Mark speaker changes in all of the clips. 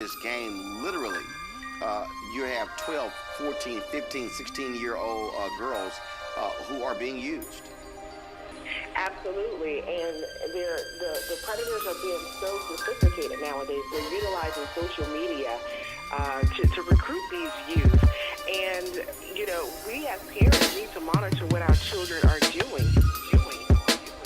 Speaker 1: this game, literally, you have 12, 14, 15, 16-year-old girls who are being used.
Speaker 2: Absolutely, and the predators are being so sophisticated nowadays. They're utilizing social media to recruit these youth. And, you know, we as parents need to monitor what our children are doing.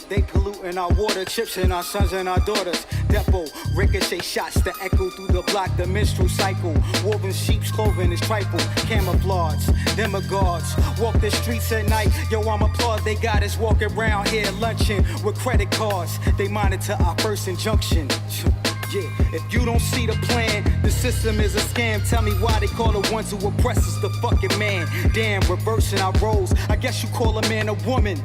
Speaker 3: They polluting our water, chips in our sons and our daughters. Depot, ricochet shots that echo through the block, the menstrual cycle. Woven sheep's clothing is trifle, camouflage, demagogues. Walk the streets at night, yo, I'm applaud. They got us walking around here lunching with credit cards. They monitor our first injunction. Yeah, if you don't see the plan, the system is a scam. Tell me why they call the ones who oppress us the fucking man. Damn, reversing our roles. I guess you call a man a woman.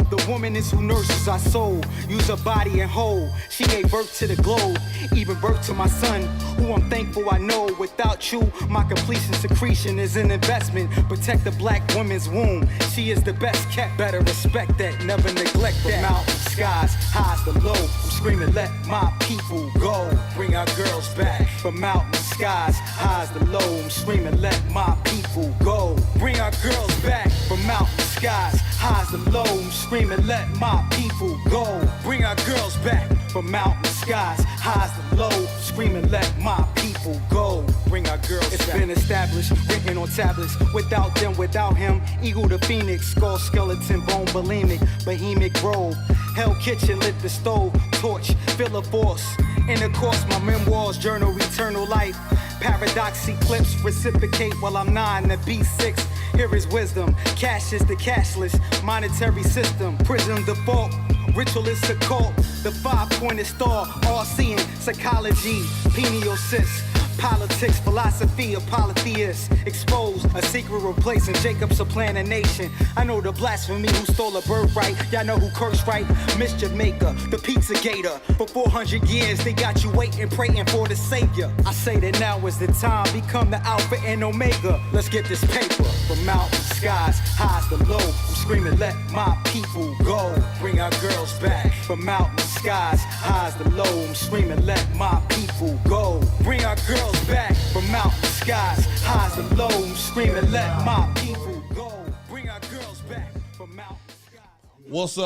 Speaker 3: The woman is who nurses our soul, use her body and whole. She gave birth to the globe, even birth to my son, who I'm thankful I know. Without you, my completion secretion is an investment. Protect the black woman's womb, she is the best kept. Better respect that, never neglect that. From mountain skies, highs to low, I'm screaming let my people go. Bring our girls back. From mountain skies, highs to low, I'm screaming let my people go. Bring our girls back. From mountain skies, highs to low, I'm screaming let my people go. Bring our girls back. From mountain skies, highs to low, screaming let my people go. Bring our girls back. It's been established, written on tablets. Without them, without him, eagle to phoenix, skull, skeleton, bone, bulimic, bohemic grove. Hell kitchen, lit the stove, torch, fill a force. Intercourse, my memoirs, journal, eternal life. Paradox eclipse, reciprocate while I'm 9 to B6. Here is wisdom, cash is the cashless monetary system. Prison default, ritualist occult, the five-pointed star, all-seeing psychology, penial cyst. Politics, philosophy of polytheists. Expose a secret replacing Jacob's supplant a nation. I know the blasphemy who stole a birthright. Y'all know who cursed right? Mischief maker, the pizza gator. For 400 years, they got you waiting, praying for the savior. I say that now is the time. Become the alpha and omega. Let's get this paper. From mountain skies, highs to low, I'm screaming let my people go. Bring our girls back. From mountain skies, highs to low, I'm screaming let my people go. Bring our girls back. From mountain skies, highs and lows, screaming let my people go. Bring our girls back. From mountain skies.
Speaker 4: What's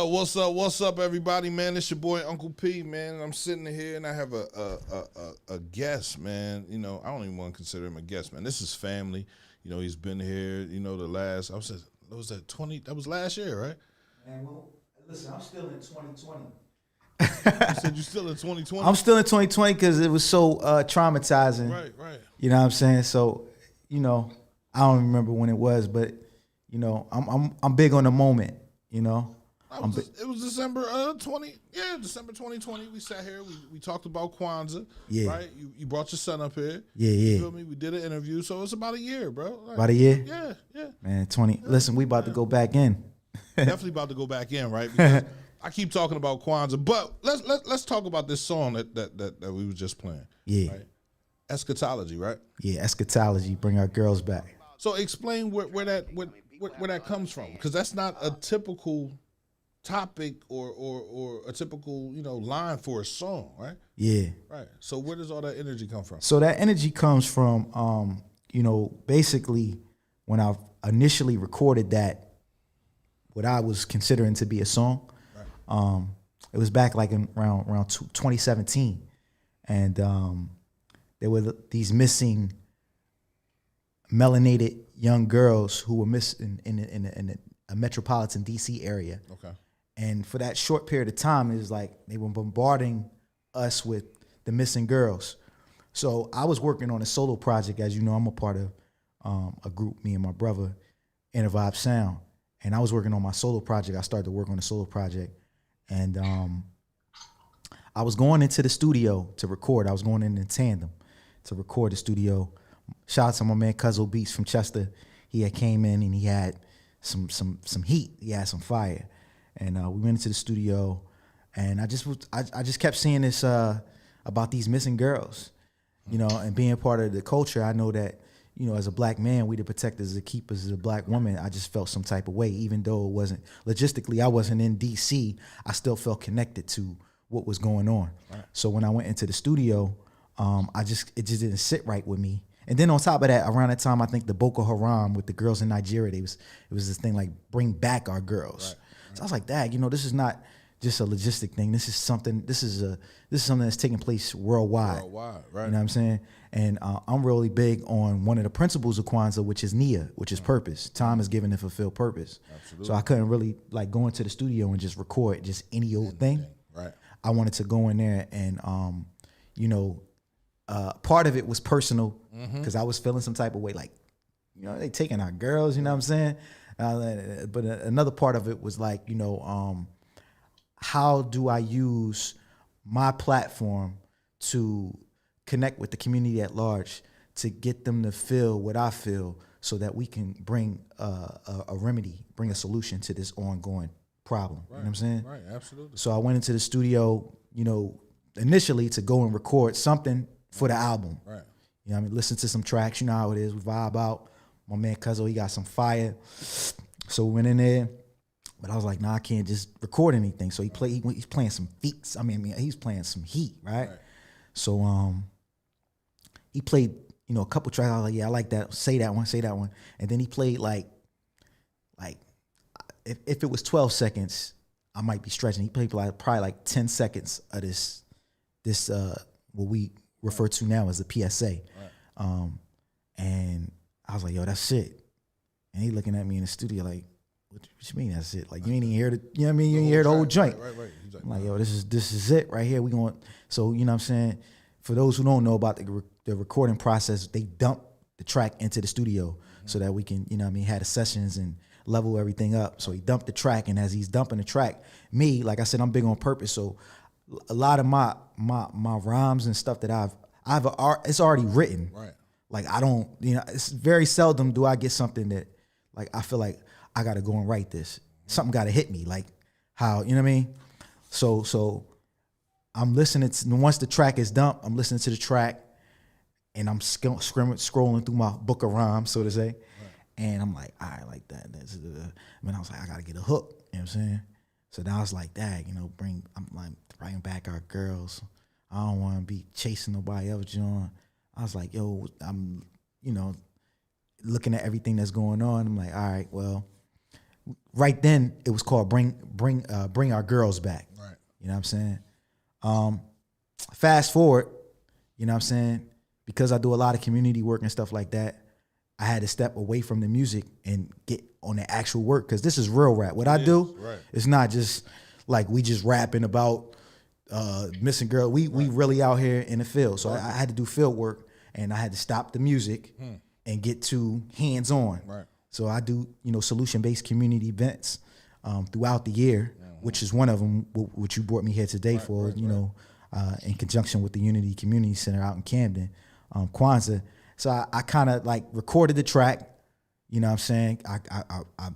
Speaker 4: up, everybody, man? It's your boy Uncle P, man. I'm sitting here and I have a guest, man. You know, I don't even want to consider him a guest, man. This is family. You know, he's been here, you know, that was last year, right?
Speaker 5: Man, well, listen, I'm still in 2020.
Speaker 4: You said you're still in 2020?
Speaker 5: I'm still in 2020 because it was so traumatizing.
Speaker 4: Right.
Speaker 5: You know what I'm saying? So, you know, I don't remember when it was, but you know, I'm big on the moment. You know,
Speaker 4: it was December 2020. We sat here, we talked about Kwanzaa.
Speaker 5: Yeah.
Speaker 4: Right. You brought your son up here.
Speaker 5: Yeah.
Speaker 4: You feel me? We did an interview, so it's about a year, bro. Like,
Speaker 5: about a year.
Speaker 4: Yeah.
Speaker 5: Man, 20. Yeah. Listen, we about to go back in.
Speaker 4: Definitely about to go back in, right? Because I keep talking about Kwanzaa, but let's talk about this song that we were just playing.
Speaker 5: Yeah.
Speaker 4: Right? Eschatology, right?
Speaker 5: Yeah, eschatology, bring our girls back.
Speaker 4: So explain where that comes from, because that's not a typical topic or a typical, you know, line for a song, right?
Speaker 5: Yeah.
Speaker 4: Right. So where does all that energy come from?
Speaker 5: So that energy comes from, you know, basically when I initially recorded that, what I was considering to be a song. It was back like in around 2017, and there were these missing melanated young girls who were missing in a metropolitan DC area.
Speaker 4: Okay.
Speaker 5: And for that short period of time, it was like they were bombarding us with the missing girls. So I was working on a solo project. As you know, I'm a part of a group, me and my brother, Inner Vibe Sound. And I was working on my solo project. I started to work on a solo project. And I was going into the studio to record. I was going in tandem to record the studio. Shout out to my man Cuzzo Beats from Chester. He had came in and he had some heat. He had some fire. And we went into the studio, and I just kept seeing this about these missing girls, you know, and being part of the culture. I know that, you know, as a black man, we the protectors, the keepers as a black woman. I just felt some type of way, even though it wasn't logistically, I wasn't in DC. I still felt connected to what was going on. Right. So when I went into the studio, it just didn't sit right with me. And then on top of that, around that time, I think the Boko Haram with the girls in Nigeria, it was this thing like bring back our girls. Right. So I was like, Dad, this is not just a logistic thing. This is something that's taking place worldwide.
Speaker 4: Worldwide, right.
Speaker 5: You know what I'm saying? And I'm really big on one of the principles of Kwanzaa, which is Nia, which is purpose. Time is given to fulfill purpose. Absolutely. So I couldn't really like go into the studio and just record just any old thing.
Speaker 4: Right.
Speaker 5: I wanted to go in there and, part of it was personal because I was feeling some type of way, like, they taking our girls, you know what I'm saying? But another part of it was like, how do I use my platform to connect with the community at large to get them to feel what I feel so that we can bring a remedy, bring a solution to this ongoing problem. Right. You know what I'm saying?
Speaker 4: Right, absolutely.
Speaker 5: So I went into the studio, initially to go and record something for the album. Right. Listen to some tracks, you know how it is. We vibe out. My man Cuzzo, he got some fire. So we went in there. But I was like, I can't just record anything. So he's playing some beats. He's playing some heat, right? So he played, a couple tracks. I was like, yeah, I like that. Say that one. And then he played like if it was 12 seconds, I might be stretching. He played probably like 10 seconds of this what we refer to now as a PSA. Right. And I was like, yo, that's it. And he looking at me in the studio like, what you mean that's it? Like, you ain't even hear you ain't hear the whole joint. Right. I'm like, yo, this is it right here. We going. So, you know what I'm saying? For those who don't know about the recording process, they dump the track into the studio so that we can, have the sessions and level everything up. So he dumped the track, and as he's dumping the track, me, like I said, I'm big on purpose. So a lot of my rhymes and stuff that it's already written. Right. Like I don't, it's very seldom do I get something that like I feel like I gotta go and write this. Something gotta hit me, like how, you know what I mean? So I'm listening to, once the track is dumped, I'm listening to the track and I'm scrolling through my book of rhymes, so to say. Right. And I'm like, all right, like that. I was like, I gotta get a hook, you know what I'm saying? So now it's like that, bring back our girls. I don't wanna be chasing nobody else, John. I was like, yo, I'm, looking at everything that's going on. I'm like, all right, well, right then it was called Bring Our Girls Back. Right. You know what I'm saying? Fast forward, you know what I'm saying? Because I do a lot of community work and stuff like that, I had to step away from the music and get on the actual work because this is real rap. What I do, it's not just like we just rapping about missing girl. We really out here in the field. So I had to do field work and I had to stop the music and get to hands-on. Right. So I do, solution-based community events throughout the year, which is one of them, which you brought me here today for, in conjunction with the Unity Community Center out in Camden, Kwanzaa. So I kind of like recorded the track, you know what I'm saying? I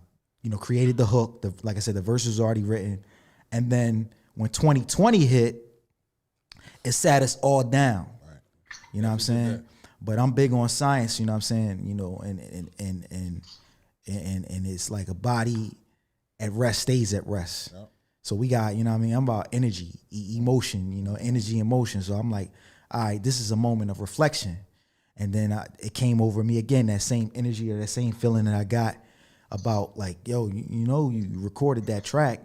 Speaker 5: created the hook. Like I said, the verse was already written. And then when 2020 hit, it sat us all down. Right. You know what I'm saying? But I'm big on science, you know what I'm saying? And it's like a body at rest stays at rest. Yep. So we got, I'm about energy, emotion, energy and motion. So I'm like, all right, this is a moment of reflection. And then it came over me again, that same energy or that same feeling that I got about like, yo, you recorded that track.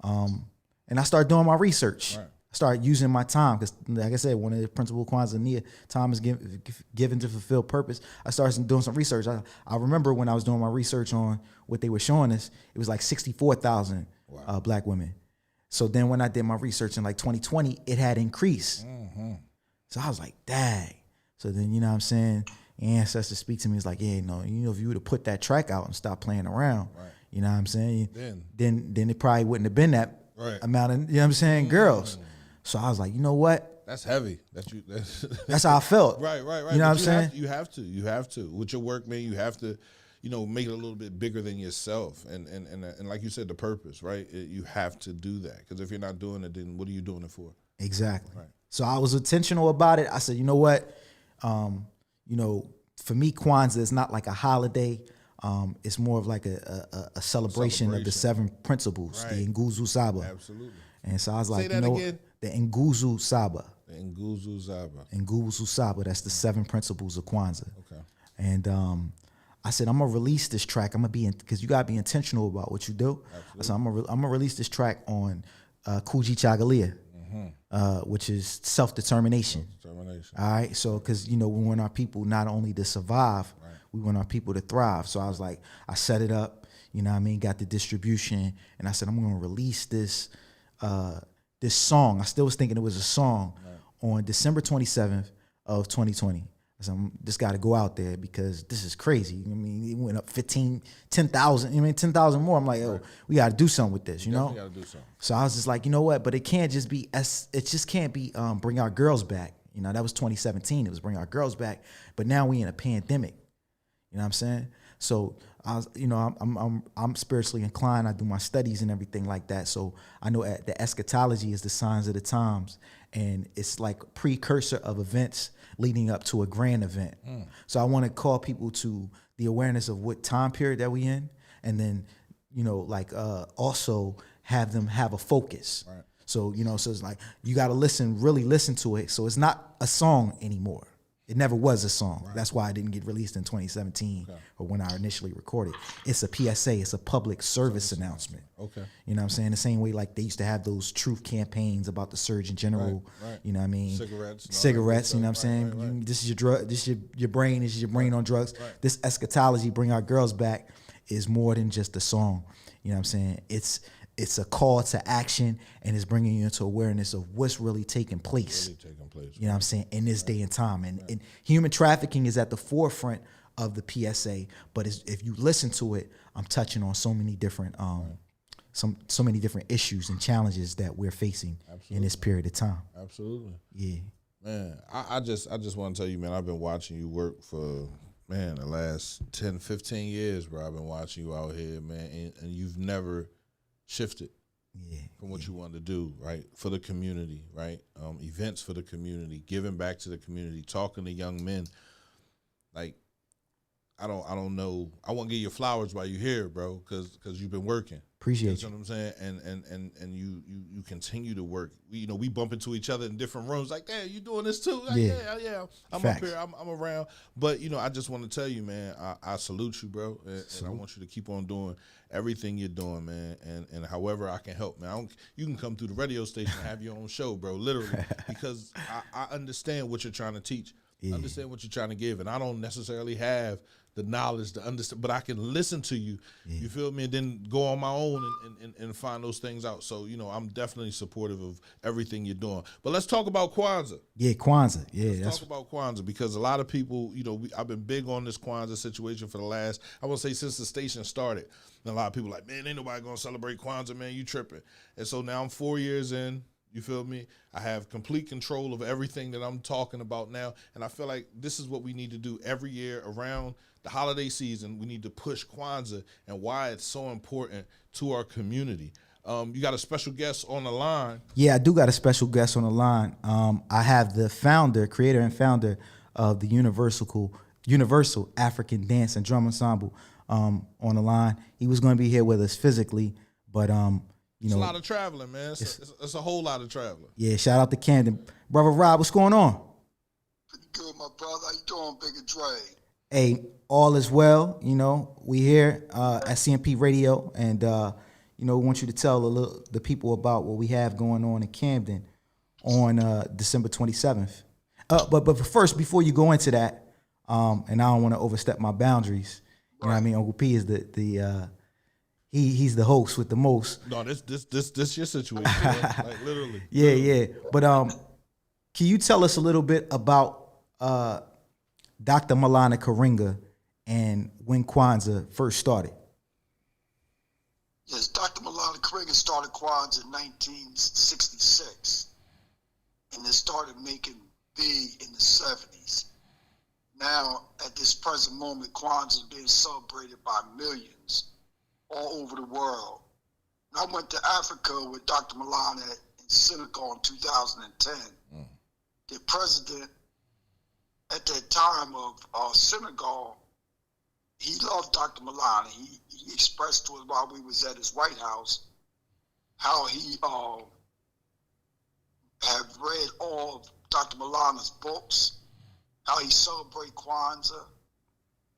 Speaker 5: And I started doing my research. Right. I started using my time because, like I said, one of the principal Kwanzaa Nia, time is given to fulfill purpose. I started doing some research. I remember when I was doing my research on what they were showing us, it was like 64,000 black women. So then when I did my research in like 2020, it had increased. Mm-hmm. So I was like, dang. So then, you know what I'm saying, ancestors speak to me. It's like, yeah, if you would have put that track out and stopped playing around, you know what I'm saying, then it probably wouldn't have been that amount of, you know what I'm saying, girls. So I was like, you know what?
Speaker 4: That's heavy.
Speaker 5: That's how I felt.
Speaker 4: Right.
Speaker 5: You know what I'm saying?
Speaker 4: You have to. With your work, man, you have to, make it a little bit bigger than yourself. And like you said, the purpose, right? You have to do that. Because if you're not doing it, then what are you doing it for?
Speaker 5: Exactly. Right. So I was intentional about it. I said, you know what? For me, Kwanzaa is not like a holiday. It's more of like a celebration of the 7 principles, the Nguzo Saba.
Speaker 4: Absolutely.
Speaker 5: And so I was like,
Speaker 4: Say that again.
Speaker 5: the Nguzu Saba.
Speaker 4: The Nguzu Zaba.
Speaker 5: Nguzu Saba. That's the 7 principles of Kwanzaa.
Speaker 4: Okay.
Speaker 5: And I said, I'm gonna release this track. I'm gonna be because you gotta be intentional about what you do. Absolutely. I said, I'm gonna release this track on Kuji Chagalia, which is self-determination.
Speaker 4: Self-determination.
Speaker 5: All right. So, because we want our people not only to survive, we want our people to thrive. So I was like, I set it up. Got the distribution, and I said, I'm gonna release this this song. I still was thinking it was a song on December 27th of 2020. I said, just got to go out there because this is crazy. It went up 10,000. 10,000 more. I'm like, we got to do something with this.
Speaker 4: Definitely got to do something.
Speaker 5: So I was just like, you know what? But it can't just be. It just can't be. Bring our girls back. That was 2017. It was bring our girls back. But now we in a pandemic. You know what I'm saying? So I was, I'm spiritually inclined. I do my studies and everything like that. So I know the eschatology is the signs of the times, and it's like a precursor of events leading up to a grand event. So I want to call people to the awareness of what time period that we in, and then also have them have a focus. Right. So so it's like you got to really listen to it. So it's not a song anymore. It never was a song. Right. That's why it didn't get released in 2017 or when I initially recorded. It's a PSA. It's a public service announcement. Okay. You know what I'm saying? The same way like they used to have those truth campaigns about the Surgeon General. Right. You know what I mean? Cigarettes. You know what I'm saying? Right. This is your drug. This is your brain. This is your brain on drugs. Right. This eschatology, Bring Our Girls Back, is more than just a song. You know what I'm saying? It's a call to action, and it's bringing you into awareness of what's really taking place. You know what I'm saying? In this day and time. And human trafficking is at the forefront of the PSA, but if you listen to it, I'm touching on so many different so many different issues and challenges that we're facing in this period of time.
Speaker 4: Absolutely.
Speaker 5: Yeah.
Speaker 4: Man, I just want to tell you, man, I've been watching you work for the last 10, 15 years, bro. I've been watching you out here, man, and you've never shifted from what you wanted to do, right? For the community, right? Events for the community, giving back to the community, talking to young men. Like, I don't know. I won't give you flowers while you're here, bro, because you've been working.
Speaker 5: Appreciate you.
Speaker 4: Know what I'm saying? And you continue to work. We bump into each other in different rooms. Like, hey, you doing this too? Like, yeah. I'm Facts. Up here. I'm around. But I just want to tell you, man, I salute you, bro, and I want you to keep on doing everything you're doing, man. And however I can help, man. You can come through the radio station and have your own show, bro. Literally, because I understand what you're trying to teach. I understand what you're trying to give, and I don't necessarily have the knowledge to understand, but I can listen to you. You feel me? And then go on my own and find those things out. So, I'm definitely supportive of everything you're doing. But let's talk about Kwanzaa.
Speaker 5: Yeah, Kwanzaa. Yeah,
Speaker 4: let's talk about Kwanzaa, because a lot of people, I've been big on this Kwanzaa situation for the last, I want to say since the station started. And a lot of people like, man, ain't nobody going to celebrate Kwanzaa, man. You tripping. And so now I'm 4 years in. You feel me? I have complete control of everything that I'm talking about now. And I feel like this is what we need to do every year around the holiday season. We need to push Kwanzaa and why it's so important to our community. You got a special guest on the line.
Speaker 5: Yeah, I do got a special guest on the line. I have the creator and founder of the Universal African Dance and Drum Ensemble on the line. He was going to be here with us physically, but
Speaker 4: it's a lot of traveling, man. It's a whole lot of traveling. Yeah,
Speaker 5: shout out to Camden. Brother Rob, what's going on?
Speaker 6: Pretty good, my brother. How you doing, Bigga Dre?
Speaker 5: Hey, all is well. We here at CMP Radio, and we want you to tell the people about what we have going on in Camden on December 27th. But first, before you go into that, and I don't want to overstep my boundaries. You know what I mean? Uncle P is he's the host with the most.
Speaker 4: No, this your situation, like literally.
Speaker 5: Yeah. But can you tell us a little bit about Dr. Malana Karinga and when Kwanzaa first started?
Speaker 6: Yes, Dr. Malana Karinga started Kwanzaa in 1966, and it started making big in the 70s. Now, at this present moment, Kwanzaa is being celebrated by millions all over the world. When I went to Africa with Dr. Malana in Senegal in 2010, the president at that time of Senegal, he loved Dr. Malana. He expressed to us while we was at his White House how he have read all of Dr. Milana's books, how he celebrates Kwanzaa.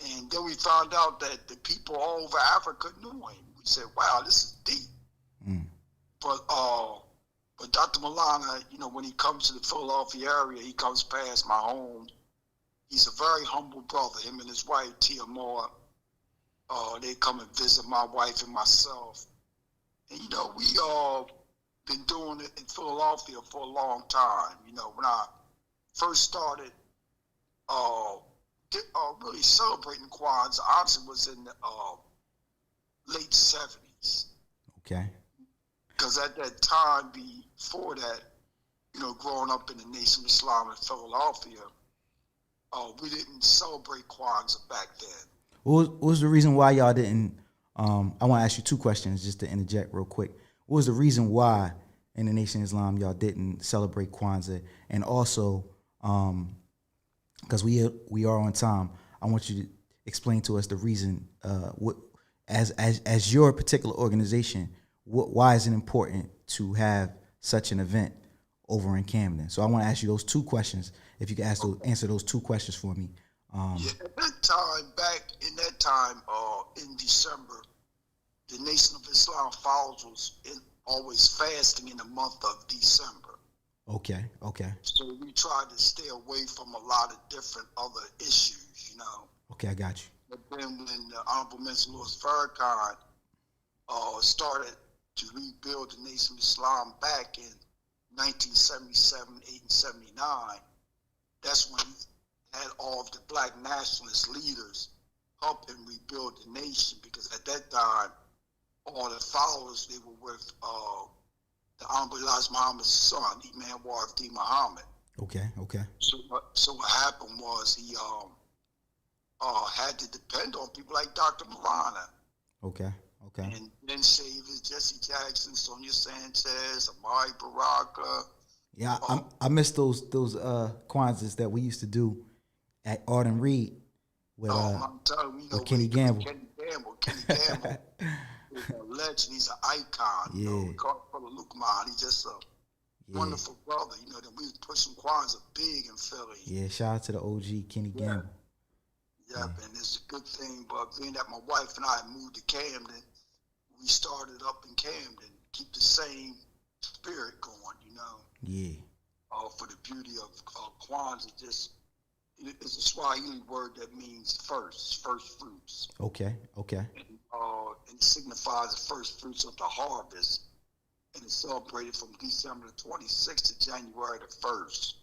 Speaker 6: And then we found out that the people all over Africa knew him. We said, wow, this is deep.
Speaker 5: Mm.
Speaker 6: But Dr. Milana, when he comes to the Philadelphia area, he comes past my home. He's a very humble brother. Him and his wife, Tia Moore, they come and visit my wife and myself. And, we been doing it in Philadelphia for a long time. When I first started really celebrating Kwanzaa, honestly, was in the late 70s.
Speaker 5: Okay.
Speaker 6: Because at that time, before that, growing up in the Nation of Islam in Philadelphia, we didn't celebrate Kwanzaa back then.
Speaker 5: What was the reason why y'all didn't? I want to ask you two questions just to interject real quick. What was the reason why in the Nation of Islam y'all didn't celebrate Kwanzaa? And also, because we are on time, I want you to explain to us the reason. What as your particular organization, why is it important to have such an event over in Camden? So I want to ask you those two questions. If you can answer those two questions for me.
Speaker 6: At that time, in December, the Nation of Islam Followers was always fasting in the month of December.
Speaker 5: Okay.
Speaker 6: So we tried to stay away from a lot of different other issues,
Speaker 5: Okay, I got you.
Speaker 6: But then when the Honorable Minister Louis Farrakhan started to rebuild the Nation of Islam back in 1977, 8, and 79, that's when he had all of the black nationalist leaders help him rebuild the nation, because at that time, all the followers, they were with the Honorable Elijah Muhammad's son, Imam Warif D. Muhammad.
Speaker 5: Okay.
Speaker 6: So what happened was he had to depend on people like Dr. Milana.
Speaker 5: Okay.
Speaker 6: And then Shavers, Jesse Jackson, Sonia Sanchez, Amari Baraka.
Speaker 5: Yeah, I miss those Kwanzaas that we used to do at Arden Reed with
Speaker 6: I'm telling you,
Speaker 5: Kenny Gamble.
Speaker 6: Kenny Gamble is a legend. He's an icon.
Speaker 5: Yeah.
Speaker 6: We call him Brother Lukman. He's just a wonderful brother. That we was pushing Kwanzaa big in Philly.
Speaker 5: Yeah, shout out to the OG Kenny Gamble.
Speaker 6: Yep, and it's a good thing. But being that my wife and I moved to Camden, we started up in Camden, keep the same spirit going,
Speaker 5: Yeah.
Speaker 6: For the beauty of Kwanzaa, it's a Swahili word that means first fruits.
Speaker 5: Okay.
Speaker 6: And it signifies the first fruits of the harvest, and it's celebrated from December the 26th to January the 1st.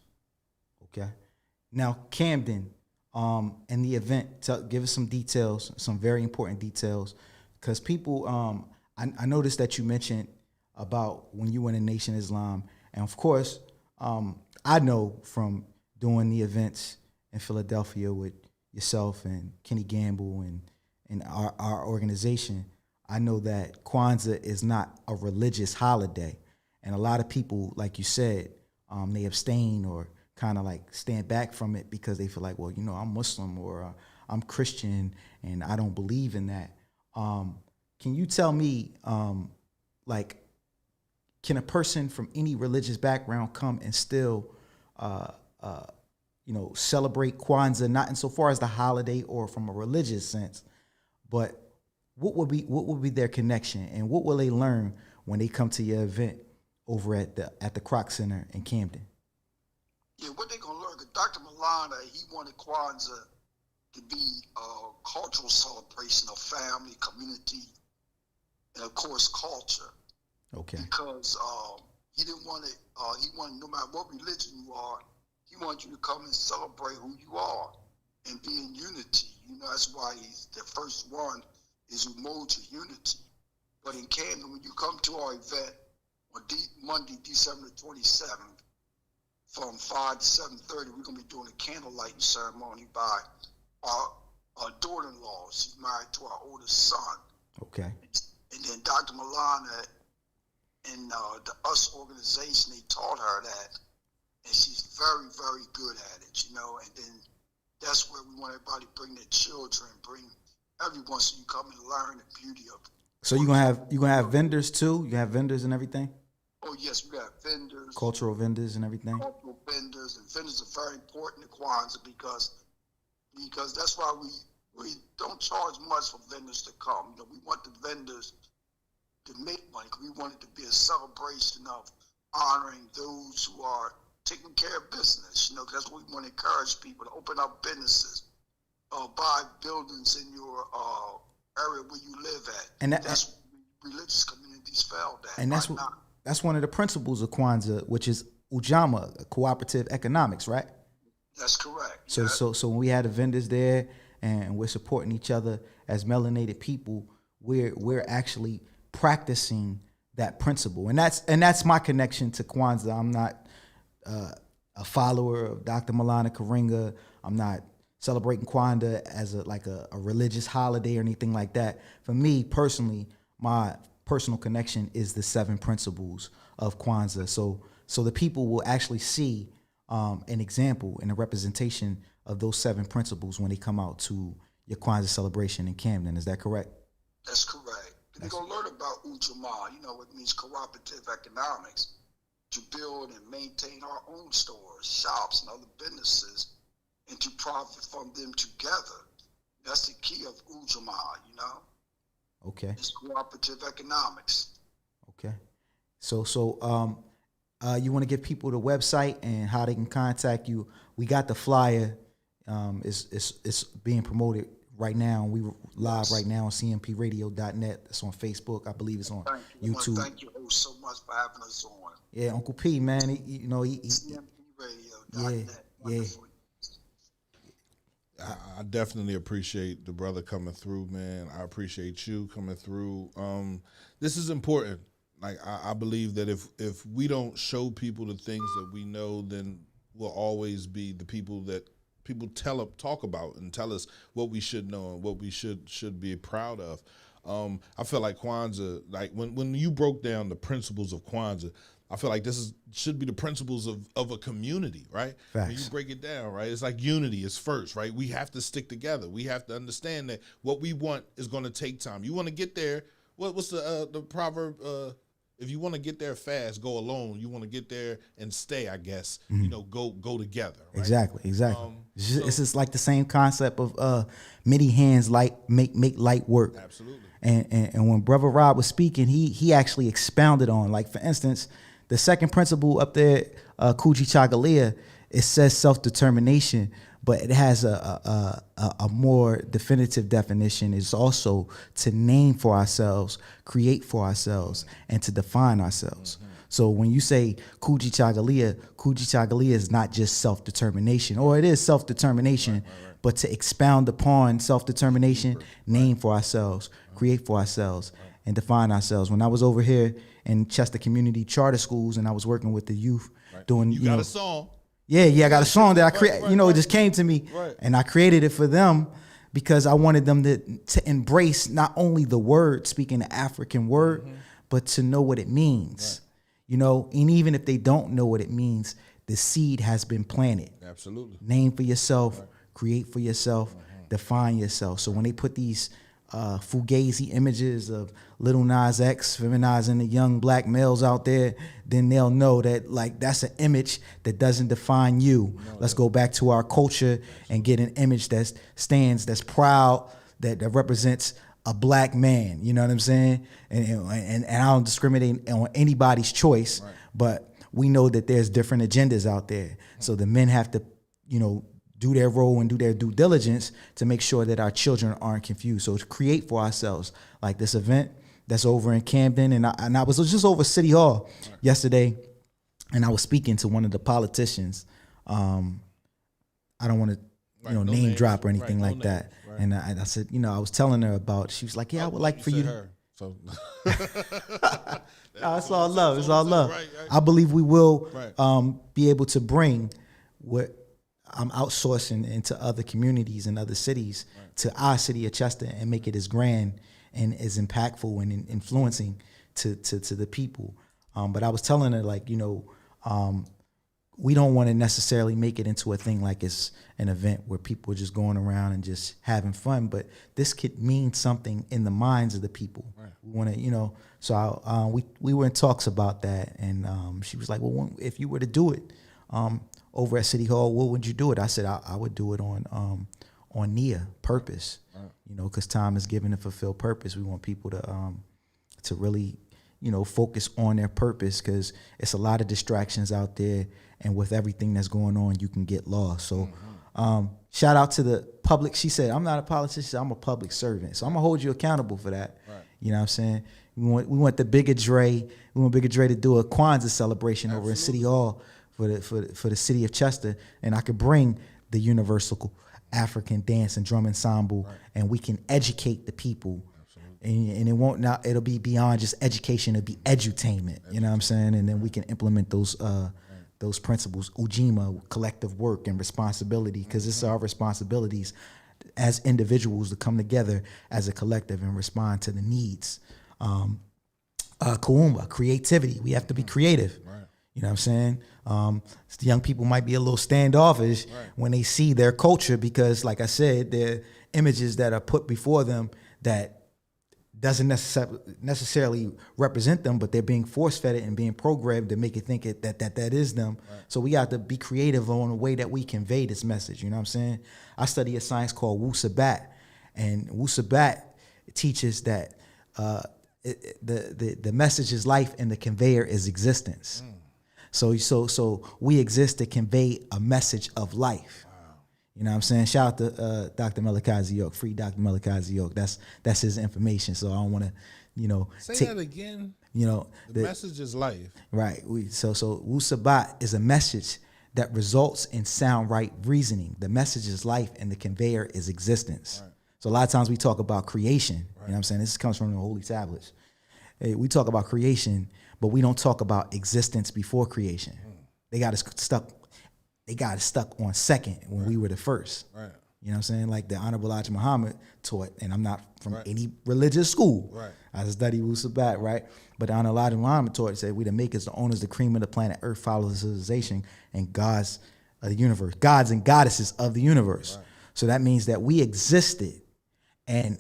Speaker 6: Okay.
Speaker 5: Now, Camden, and the event, give us some details, some very important details, because people, I noticed that you mentioned about when you went in Nation Islam, and of course, I know from doing the events in Philadelphia with yourself and Kenny Gamble and our organization, I know that Kwanzaa is not a religious holiday, and a lot of people, like you said, they abstain or kind of like stand back from it because they feel like, well, I'm Muslim or I'm Christian and I don't believe in that. Can you tell me, can a person from any religious background come and still, celebrate Kwanzaa, not insofar as the holiday or from a religious sense, but what would be their connection and what will they learn when they come to your event over at the Kroc Center in Camden?
Speaker 6: Yeah, what they're gonna learn, 'cause Dr. Milana, he wanted Kwanzaa to be a cultural celebration of family, community, and of course culture.
Speaker 5: Okay.
Speaker 6: Because he didn't want it. He wanted, no matter what religion you are, he wanted you to come and celebrate who you are and be in unity. That's why he's the first one is Umoja, unity. But in Camden, when you come to our event on Monday, December 27th, from 5 to 7:30, we're gonna be doing a candle lighting ceremony by our daughter-in-law. She's married to our oldest son.
Speaker 5: Okay.
Speaker 6: And then Dr. Milana and the US organization, they taught her that, and she's very, very good at it, and then that's where we want everybody to bring their children, bring everyone, so you come and learn the beauty of it.
Speaker 5: So you're gonna have vendors too? You have vendors and everything?
Speaker 6: Oh yes, we have vendors,
Speaker 5: cultural vendors and everything.
Speaker 6: cultural vendors, and vendors are very important to Kwanzaa because that's why we don't charge much for vendors to come. We want the vendors to make money. We want it to be a celebration of honoring those who are taking care of business. That's what we want to encourage people to open up businesses, buy buildings in your area where you live at.
Speaker 5: And
Speaker 6: that's what religious communities failed at.
Speaker 5: And that's one of the principles of Kwanzaa, which is Ujamaa, cooperative economics, right?
Speaker 6: That's correct.
Speaker 5: So when we had the vendors there and we're supporting each other as melanated people, we're actually practicing that principle, and that's my connection to Kwanzaa. I'm not a follower of Dr. Malana Karinga. I'm not celebrating Kwanzaa as a religious holiday or anything like that. For me personally, my personal connection is the 7 principles of Kwanzaa. So the people will actually see an example and a representation of those 7 principles when they come out to your Kwanzaa celebration in Camden. Is that correct?
Speaker 6: That's correct. They're going to learn about Ujamaa, it means cooperative economics, to build and maintain our own stores, shops, and other businesses, and to profit from them together. That's the key of Ujamaa,
Speaker 5: Okay.
Speaker 6: It's cooperative economics.
Speaker 5: Okay. So you want to give people the website and how they can contact you. We got the flyer. It's being promoted right now. We live right now on cmpradio.net. It's on Facebook. I believe it's on YouTube.
Speaker 6: Thank you so much for having us on.
Speaker 5: Yeah, Uncle P, man.
Speaker 6: cmpradio.net.
Speaker 5: Yeah.
Speaker 4: I definitely appreciate the brother coming through, man. I appreciate you coming through. This is important. Like I believe that if we don't show people the things that we know, then we'll always be the people that people talk about and tell us what we should know and what we should be proud of. I feel like Kwanzaa, like when you broke down the principles of Kwanzaa, I feel like should be the principles of a community, right?
Speaker 5: Facts.
Speaker 4: When you break it down, right? It's like unity is first, right? We have to stick together. We have to understand that what we want is going to take time. You want to get there. What's the proverb? If you want to get there fast, go alone. You want to get there and stay, I guess.
Speaker 5: Mm-hmm.
Speaker 4: Go together. Right?
Speaker 5: Exactly. It's just like the same concept of many hands make light work.
Speaker 4: Absolutely.
Speaker 5: And when Brother Rob was speaking, he actually expounded on, like, for instance, the second principle up there, Kuji Chagalia, it says self-determination, but it has a more definitive definition. It's also to name for ourselves, create for ourselves, and to define ourselves. Mm-hmm. So when you say Kuji Chagalia is not just self-determination, or it is self-determination, right. But to expound upon self-determination, name for ourselves, create for ourselves, and define ourselves. When I was over here in Chester Community Charter Schools and I was working with the youth doing,
Speaker 4: you got a song.
Speaker 5: Yeah, I got a song that I created, it just came to me, and I created it for them because I wanted them to embrace not only the word, speaking the African word, but to know what it means, and even if they don't know what it means, the seed has been planted.
Speaker 4: Absolutely.
Speaker 5: Name for yourself, create for yourself, define yourself. So when they put these fugazi images of Lil Nas X feminizing the young black males out there, then they'll know that, like, that's an image that doesn't define you. Let's go back to our culture and get an image that stands, that's proud, that represents a black man. You know what I'm saying? And I don't discriminate on anybody's choice, but we know that there's different agendas out there. So the men have to, do their role and do their due diligence to make sure that our children aren't confused. So to create for ourselves, like this event that's over in Camden, and I was just over City Hall yesterday, and I was speaking to one of the politicians. I don't want to, name drop or anything like that. Right. And I said, I was telling her about. She was like, "Yeah, I would like for you." Her, so. No, it's all love. It's all love. Right. I believe we will be able to bring what I'm outsourcing into other communities and other cities to our city of Chester and make it as grand and as impactful and influencing to the people. But I was telling her, like, we don't want to necessarily make it into a thing like it's an event where people are just going around and just having fun, but this could mean something in the minds of the people. Right. We want to, you know, so we were in talks about that, and she was like, well, if you were to do it over at City Hall, what would you do it? I said, I would do it on NIA, purpose, right. You know, because time is given to fulfill purpose. We want people to really, you know, focus on their purpose, because it's a lot of distractions out there, and with everything that's going on, you can get lost. So shout out to the public. She said, I'm not a politician, I'm a public servant. So I'm gonna hold you accountable for that. Right. You know what I'm saying? We want the Bigga Dre, we want Bigga Dre to do a Kwanzaa celebration Absolutely. Over in City Hall for the city of Chester, and I could bring the Universal African Dance and Drum Ensemble, right. And we can educate the people. And it won't now. It'll be beyond just education. It'll be edutainment. You know what I'm saying? And then we can implement those principles, Ujima, collective work and responsibility, because it's our responsibilities as individuals to come together as a collective and respond to the needs. Kuumba, creativity. We have to be creative. Right. You know what I'm saying? Young people might be a little standoffish right. when they see their culture, because, like I said, there are images that are put before them that doesn't necessarily represent them, but they're being force-fed it and being programmed to make it think that is them. Right. So we got to be creative on the way that we convey this message. You know what I'm saying? I study a science called Wu Sabat, and Wu Sabat teaches that the message is life and the conveyor is existence. So we exist to convey a message of life. You know what I'm saying? Shout out to Dr. Melikazi York, free Dr. Melikazi York. That's his information. So I don't want to, you know.
Speaker 4: Say that again.
Speaker 5: You know,
Speaker 4: the message is life.
Speaker 5: Right. So Wu Sabat is a message that results in sound right reasoning. The message is life and the conveyor is existence. Right. So a lot of times we talk about creation. Right. You know what I'm saying? This comes from the Holy Tablets. We talk about creation, but we don't talk about existence before creation. They got us stuck on second when right. we were the first. Right. You know what I'm saying? Like the Honorable Elijah Muhammad taught, and I'm not from right. any religious school. Right. I study Wu Sabat, right? But the Honorable Elijah Muhammad taught, said, we the makers, the owners, the cream of the planet, earth, followers, civilization, and gods of the universe. Gods and goddesses of the universe. Right. So that means that we existed and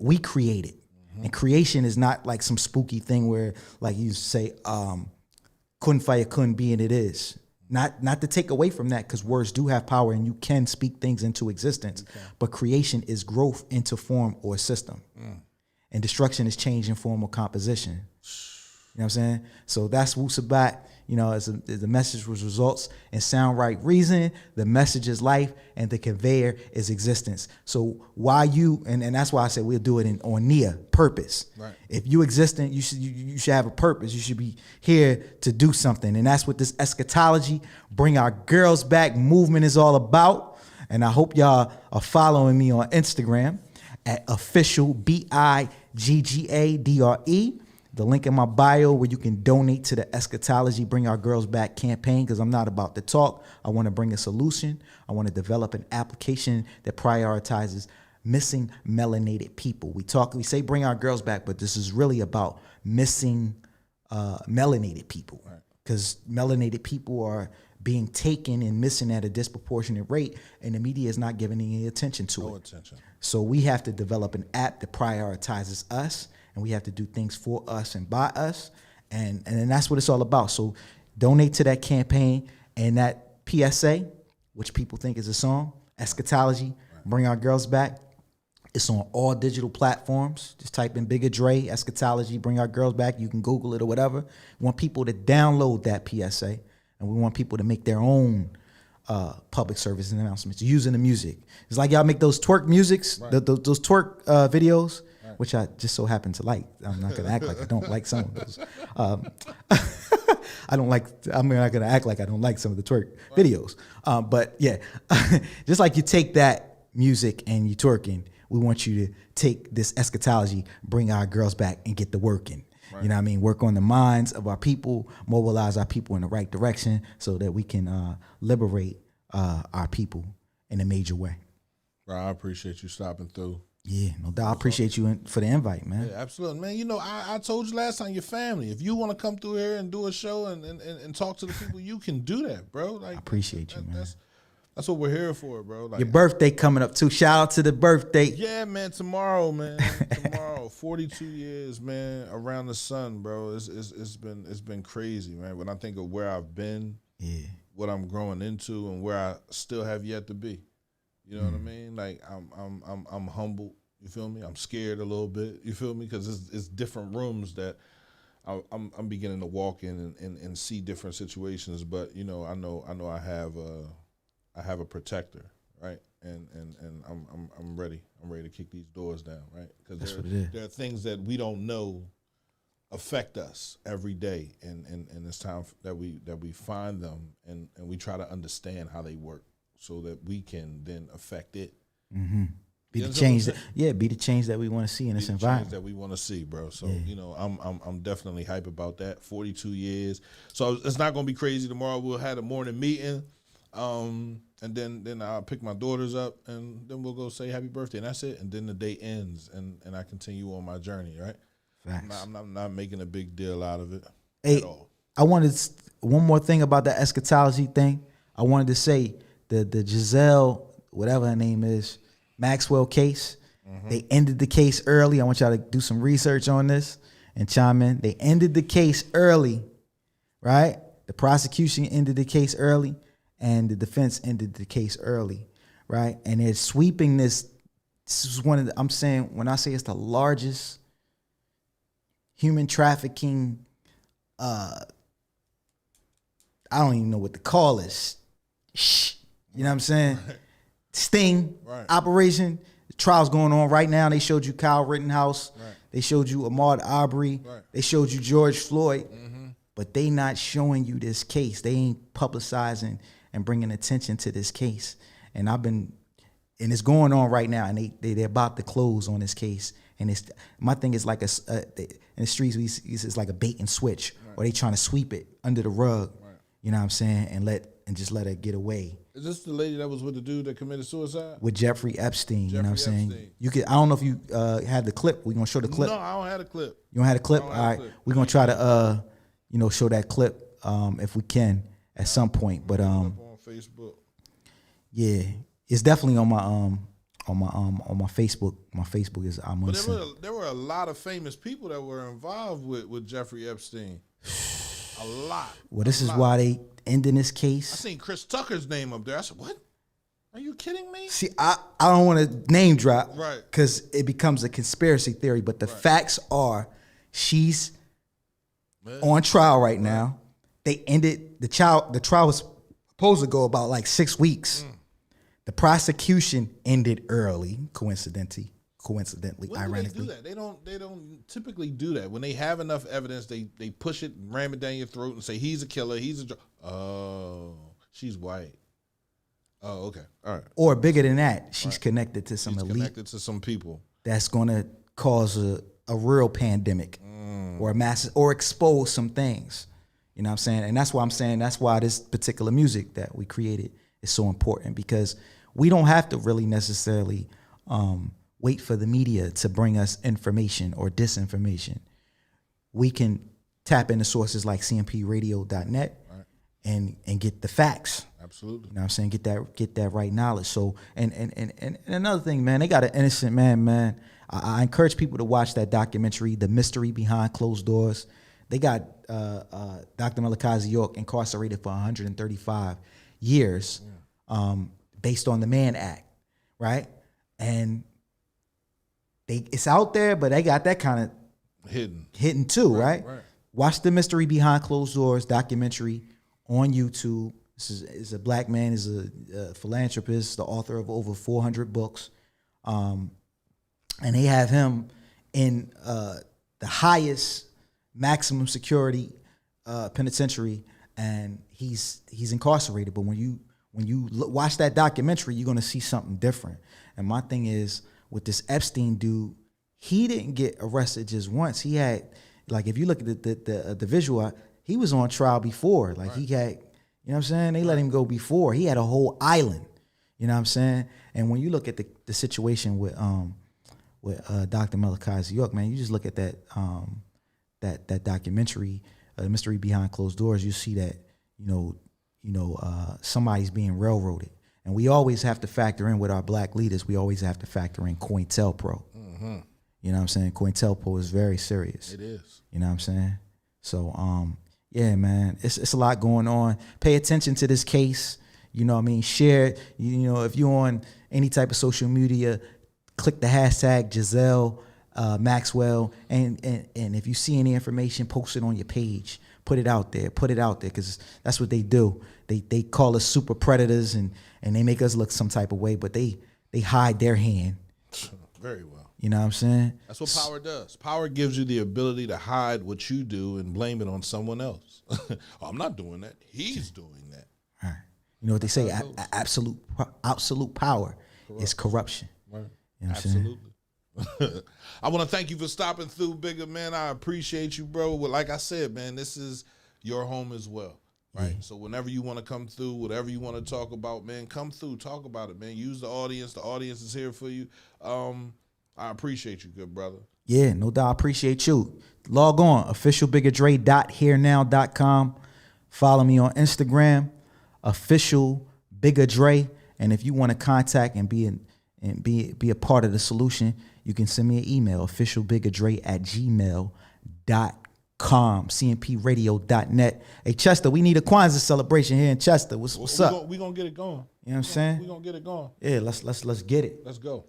Speaker 5: we created. Mm-hmm. And creation is not like some spooky thing where, like you say, kun fire kun be, and it is. Not to take away from that, because words do have power and you can speak things into existence. Okay. But creation is growth into form or system. And destruction is change in form or composition. You know what I'm saying? So that's Wu Sabat. You know, as the message was results in sound right reason, the message is life, and the conveyor is existence. So why you, and that's why I said we'll do it on NIA, purpose. Right. If you existent, you should have a purpose. You should be here to do something. And that's what this eschatology, bring our girls back movement is all about. And I hope y'all are following me on Instagram at official BIGGADRE. The link in my bio where you can donate to the Eschatology Bring Our Girls Back campaign, because I'm not about to talk. I want to bring a solution. I want to develop an application that prioritizes missing melanated people. We say bring our girls back, but this is really about missing melanated people, because melanated people are being taken and missing at a disproportionate rate, and the media is not giving any attention to it. No attention. So we have to develop an app that prioritizes us, and we have to do things for us and by us, and that's what it's all about. So donate to that campaign, and that PSA, which people think is a song, Eschatology, Bring Our Girls Back. It's on all digital platforms. Just type in Bigga Dre, Eschatology, Bring Our Girls Back. You can Google it or whatever. We want people to download that PSA, and we want people to make their own public service announcements using the music. It's like y'all make those twerk musics, those twerk videos, which I just so happen to like. I'm not gonna act like I don't like some of those. I'm not gonna act like I don't like some of the twerk videos. But yeah, just like you take that music and you twerking, we want you to take this eschatology, bring our girls back, and get the working. Right. You know what I mean? Work on the minds of our people, mobilize our people in the right direction so that we can liberate our people in a major way.
Speaker 4: Bro, I appreciate you stopping through.
Speaker 5: Yeah, no doubt. I appreciate you for the invite, man.
Speaker 4: Yeah, absolutely, man. You know, I told you last time, your family. If you want to come through here and do a show and talk to the people, you can do that, bro. Like,
Speaker 5: I appreciate you, man.
Speaker 4: That's what we're here for, bro. Like,
Speaker 5: Your birthday coming up too. Shout out to the birthday.
Speaker 4: yeah, man. Tomorrow, man. Tomorrow, 42 years, man, around the sun, bro. It's been crazy, man. When I think of where I've been, what I'm growing into, and where I still have yet to be. You know what I mean? Like, I'm humble. You feel me? I'm scared a little bit. You feel me? Because it's different rooms that I'm beginning to walk in and see different situations. But you know, I know I have a protector, right? And I'm ready. I'm ready to kick these doors down, right? Because there are things that we don't know affect us every day, and it's time that we find them and we try to understand how they work, so that we can then affect it.
Speaker 5: Mm-hmm. Be the change that we want to see in this environment.
Speaker 4: That we want to see, bro. So you know, I'm definitely hype about that. 42 years. So it's not gonna be crazy tomorrow. We'll have a morning meeting, and then I'll pick my daughters up, and then we'll go say happy birthday, and that's it. And then the day ends, and I continue on my journey. Right.
Speaker 5: Facts.
Speaker 4: I'm not making a big deal out of it
Speaker 5: at all. I wanted one more thing about the eschatology thing. I wanted to say the Giselle, whatever her name is, Maxwell case. They ended the case early. I want y'all to do some research on this and chime in. They ended the case early, right? The prosecution ended the case early, and the defense ended the case early, right? And they're sweeping this. This is one of the, I'm saying, when I say it's the largest human trafficking, I don't even know what to call this. You know what I'm saying? Right. Sting operation. The trial's going on right now. They showed you Kyle Rittenhouse. Right. They showed you Ahmaud Arbery. Right. They showed you George Floyd. Mm-hmm. But they not showing you this case. They ain't publicizing and bringing attention to this case. And it's going on right now. And they're about to close on this case. And my thing is like in the streets, it's like a bait and switch, or they trying to sweep it under the rug. Right. You know what I'm saying? And just let it get away.
Speaker 4: Is this the lady that was with the dude that committed suicide?
Speaker 5: With Jeffrey Epstein, you know what I'm saying? I don't know if you had the clip. We're going to show the clip.
Speaker 4: No, I don't have the clip.
Speaker 5: You don't have the clip? All right. We're going to try to, show that clip if we can at some point. But
Speaker 4: on Facebook.
Speaker 5: Yeah, it's definitely on my Facebook. My Facebook is
Speaker 4: But there were a lot of famous people that were involved with Jeffrey Epstein. A lot.
Speaker 5: Well, this is why they ending this case.
Speaker 4: I seen Chris Tucker's name up there. I said, what? Are you kidding me?
Speaker 5: See, I don't want to name drop.
Speaker 4: Right.
Speaker 5: Because it becomes a conspiracy theory. But the facts are she's on trial right now. They ended the trial. The trial was supposed to go about like 6 weeks. The prosecution ended early, coincidentally, ironically.
Speaker 4: They don't typically do that. When they have enough evidence, they push it, ram it down your throat, and say he's a killer. Oh, she's white. Oh, okay, all right.
Speaker 5: Or bigger than that, she's connected to some elite.
Speaker 4: Connected to some people
Speaker 5: that's gonna cause a real pandemic or a massive, or expose some things. You know what I'm saying? And that's why I'm saying that's why this particular music that we created is so important, because we don't have to really necessarily wait for the media to bring us information or disinformation. We can tap into sources like cmpradio.net and get the facts.
Speaker 4: Absolutely.
Speaker 5: You know what I'm saying? Get that right knowledge. So and another thing, man, they got an innocent man. I encourage people to watch that documentary, The Mystery Behind Closed Doors. They got Dr. Malakazi York incarcerated for 135 years based on the Mann Act, right? And it's out there, but they got that kind of hidden too, right? Watch The Mystery Behind Closed Doors documentary on YouTube. This is a black man, is a philanthropist, the author of over 400 books. And they have him in the highest maximum security penitentiary, and he's incarcerated. But when you watch that documentary, you're gonna see something different. And my thing is, with this Epstein dude, he didn't get arrested just once. He had, like, if you look at the visual, he was on trial before. Like he had, you know what I'm saying? They let him go before. He had a whole island. You know what I'm saying? And when you look at the situation with Dr. Malachi York, man. You just look at that that documentary, Mystery Behind Closed Doors. You see that somebody's being railroaded, and we always have to factor in with our black leaders. We always have to factor in COINTELPRO. Mm-hmm. You know what I'm saying? COINTELPRO is very serious.
Speaker 4: It is.
Speaker 5: You know what I'm saying? So yeah, man, it's a lot going on. Pay attention to this case. You know what I mean? Share it. If you're on any type of social media, click the hashtag Giselle Maxwell, and if you see any information, post it on your page. Put it out there, because that's what they do. They call us super predators, and they make us look some type of way, but they hide their hand.
Speaker 4: Very well.
Speaker 5: You know what I'm saying?
Speaker 4: That's what power does. Power gives you the ability to hide what you do and blame it on someone else. Oh, I'm not doing that. He's doing that.
Speaker 5: All right. You know what they say? Absolute power is corruption.
Speaker 4: Right.
Speaker 5: You know what
Speaker 4: Absolutely. I want to thank you for stopping through, Bigga, man. I appreciate you, bro. Well, like I said, man, this is your home as well, right? Yeah. So whenever you want to come through, whatever you want to talk about, man, come through, talk about it, man. Use the audience. The audience is here for you. I appreciate you, good brother.
Speaker 5: Yeah, no doubt. I appreciate you. Log on, officialbiggadre.herenow.com. Follow me on Instagram, official Bigga Dre. And if you want to contact and be a part of the solution, you can send me an email, officialbiggadre@gmail.com, cmpradio.net. Hey, Chester, we need a Kwanzaa celebration here in Chester. What's up?
Speaker 4: We're going to get it going.
Speaker 5: You know what I'm saying?
Speaker 4: We're going to get it going.
Speaker 5: Yeah, let's get it.
Speaker 4: Let's go.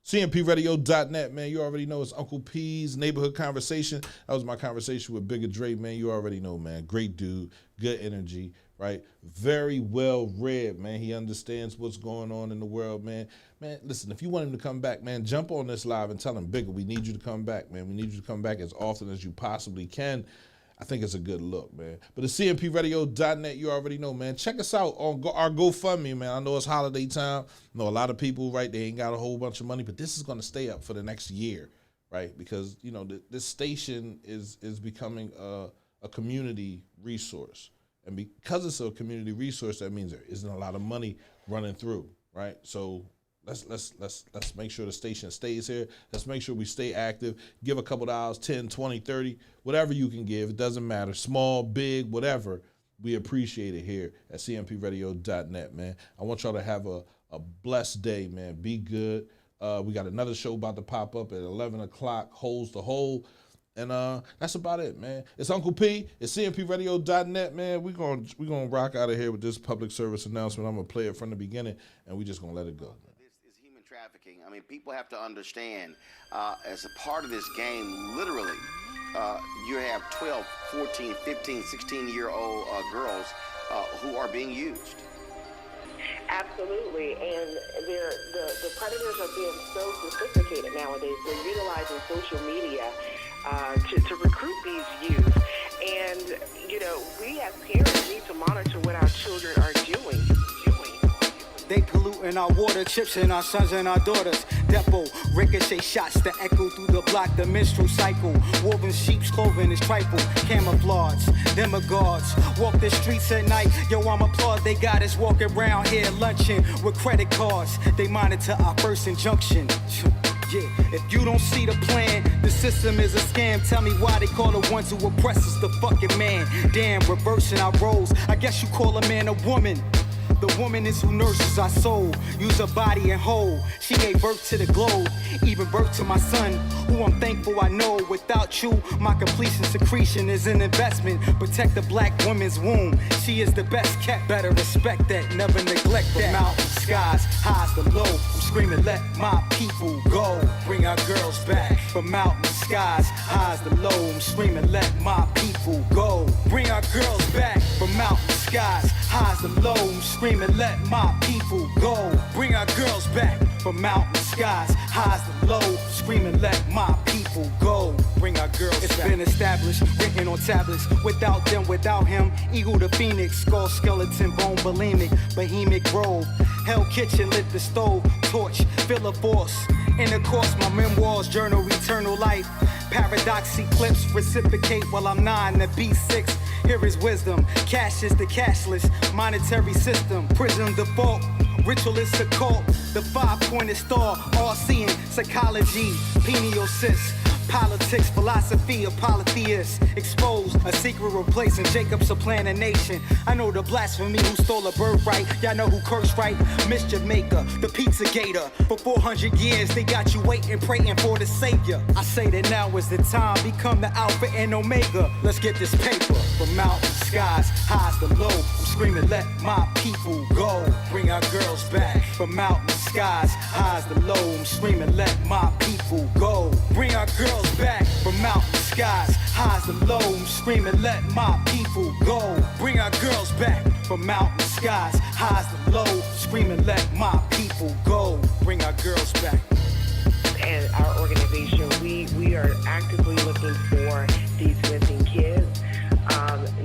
Speaker 4: cmpradio.net, man. You already know it's Uncle P's Neighborhood Conversation. That was my conversation with Bigga Dre, man. You already know, man. Great dude, good energy, right? Very well read, man. He understands what's going on in the world, man. Man, listen, if you want him to come back, man, jump on this live and tell him, Bigga, we need you to come back, man. We need you to come back as often as you possibly can. I think it's a good look, man. But it's cmpradio.net, you already know, man. Check us out on our GoFundMe, man. I know it's holiday time. I know a lot of people, right, they ain't got a whole bunch of money, but this is going to stay up for the next year, right? Because, this station is becoming a community resource. And because it's a community resource, that means there isn't a lot of money running through, right? So let's make sure the station stays here. Let's make sure we stay active. Give a couple dollars, 10, 20, 30, whatever you can give. It doesn't matter. Small, big, whatever. We appreciate it here at cmpradio.net, man. I want y'all to have a blessed day, man. Be good. We got another show about to pop up at 11 o'clock, Holes to Hole. And that's about it, man. It's Uncle P. It's cmpradio.net, man. We're gonna rock out of here with this public service announcement. I'm going to play it from the beginning, and we just going to let it go.
Speaker 1: Trafficking. I mean, people have to understand, as a part of this game, literally, you have 12, 14, 15, 16-year-old girls who are being used.
Speaker 2: Absolutely, and the predators are being so sophisticated nowadays. They're utilizing social media to recruit these youth. And, we as parents need to monitor what our children are doing.
Speaker 3: They polluting our water, chips in our sons and our daughters. Depot, ricochet shots that echo through the block, the menstrual cycle. Woven sheep's clothing is trifle, camouflage. Demagogues walk the streets at night. Yo, I'm applaud. They got us walking around here lunching with credit cards. They monitor our first injunction. Yeah, if you don't see the plan, the system is a scam. Tell me why they call the ones who oppress us the fucking man. Damn, reversing our roles. I guess you call a man a woman. The woman is who nurses our soul, use her body and whole. She gave birth to the globe, even birth to my son, who I'm thankful I know. Without you, my completion secretion is an investment. Protect the black woman's womb, she is the best kept. Better respect that, never neglect that. From mountains, skies, highs to low, I'm screaming, let my people go. Bring our girls back. From mountains, skies, highs to low, I'm screaming, let my people go. Bring our girls back. From mountains, skies, highs to low, I'm screaming, let my people go. Bring our girls back. From mountains, skies, highs to low, screaming, let my people go. Bring our girls back. It's been established, written on tablets. Without them, without him, eagle to phoenix, skull, skeleton, bone, bulimic, bohemic grove. Hell kitchen, lit the stove, torch, fill a force. Intercourse, my memoirs, journal, eternal life. Paradox eclipse, reciprocate while I'm 9 to B6. Here is wisdom, cash is the cashless, monetary system, prison default. Ritualist occult, the five-pointed star, all-seeing, psychology, pineal cyst. Politics, philosophy of polytheists. Expose a secret replacing Jacob supplant a nation. I know the blasphemy who stole a birthright. Y'all know who cursed right? Mischief maker, the pizza gator. For 400 years, they got you waiting, praying for the savior. I say that now is the time, become the alpha and omega. Let's get this paper. From mountain skies, highs to low. I'm screaming, let my people go. Bring our girls back. From mountain skies, highs to low. I'm screaming, let my people go. Bring our girls back. From mountain skies, highs to low. I'm screaming, let my people go. Bring our girls back. From mountain skies, highs to low. Screaming, let my people go. Bring our girls back.
Speaker 2: And our organization, we are actively looking for these missing kids.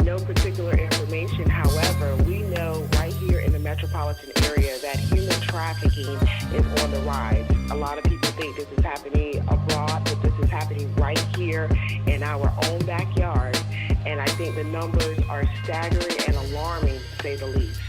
Speaker 2: No particular information, however, we know right here in the metropolitan area that human trafficking is on the rise. A lot of people think this is happening abroad, but this is happening right here in our own backyard. And I think the numbers are staggering and alarming, to say the least.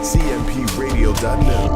Speaker 7: CMPRadio.net.